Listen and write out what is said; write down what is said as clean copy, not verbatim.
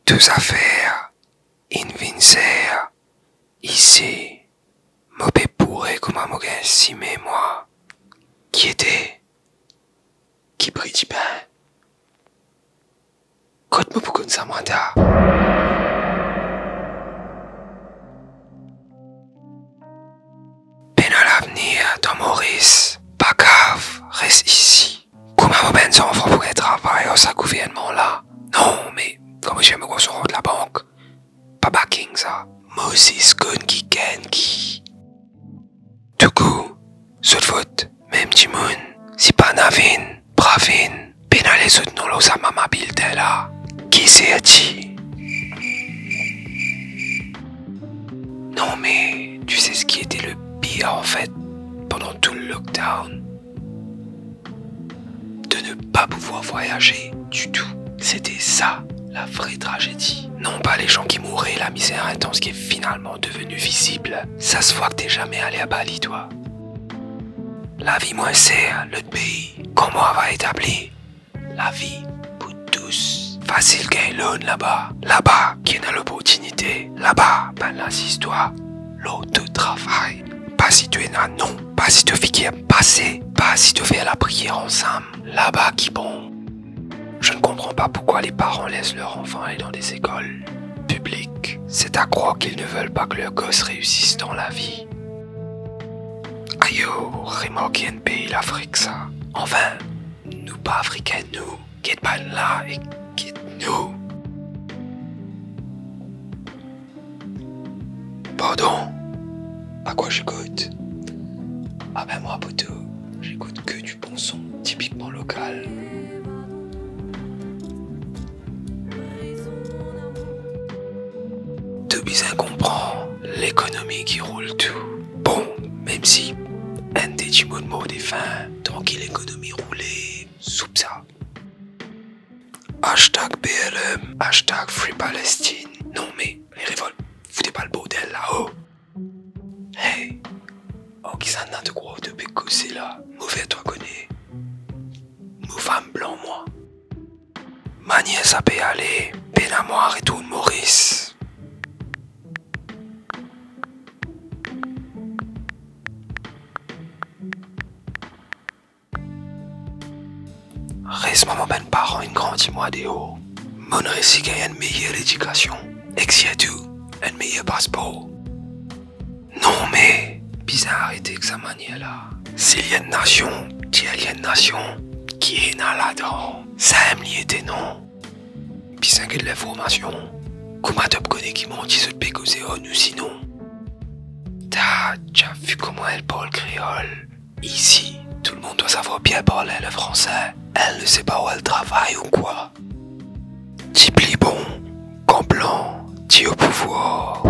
Tous affaires, invincer, ici, mauvais pourrait comme un mauvais estimé, moi. Qui était? Qui prit du pain? Quand me beaucoup de ça, manda. Ben à l'avenir, dans Maurice, pas grave, reste ici. Comment mon ben son enfant pourrait travailler au gouvernement là? Non, mais comme j'aime me recevoir de la banque, pas backing ça. Moses Gun qui gagne qui. Du coup, saute faute, même Timoun, si pas Navin, Bravin, ben à les autres non l'os à maman Bilde là. Qui c'est-tu? Non mais, tu sais ce qui était le pire en fait, pendant tout le lockdown? De ne pas pouvoir voyager du tout. C'était ça, la vraie tragédie. Non pas les gens qui mouraient, la misère intense qui est finalement devenue visible. Ça se voit que t'es jamais allé à Bali, toi. La vie moins serre, le pays, comment on va établir? La vie pour tous. Facile gain l'autre là-bas. Là-bas, qui a l'opportunité. Là-bas, ben l'assiste-toi. L'autre travail. Pas si tu es là, non. Pas si tu fais qui est passé. Pas si tu fais la prière ensemble. Là-bas, qui bon. Je ne comprends pas pourquoi les parents laissent leur enfant aller dans des écoles publiques. C'est à croire qu'ils ne veulent pas que leurs gosses réussissent dans la vie. Aïe, remorquer un pays l'Afrique, ça. Enfin, nous pas africains, nous. Qui est pas là et qui est nous. Pardon. À quoi j'écoute? Ah ben moi, poteau, j'écoute que du bon son, typiquement local. Tout bien comprend l'économie qui roule tout. Bon, même si un des mots de mot des fins, tant qu'il l'économie roulait, sous ça. Hashtag BLM, hashtag Free Palestine. Non mais, les révoltes, foutez pas le bordel là-haut. Hey, oh qui s'en a de gros de pécossé là, mauvais toi connais. Mou femme blanc moi. Manière ça peut aller, peine à moi retourne Maurice. Reste maman ben parent une grande moi des hauts. Mon récit gagne une meilleure éducation. Exiatou, un meilleur passeport. Non mais, bizarre arrêter que sa manière là. S'il y a une nation, il y a une nation qui est là-dedans. Ça aime lier tes noms. Puis ça que de l'information. Comment tu connais qui m'ont dit ce pécosé ou sinon? T'as déjà vu comment elle parle créole? Ici, tout le monde doit savoir bien parler le français. Elle ne sait pas où elle travaille ou quoi. T'y plie bon, quand blanc, t'y au pouvoir.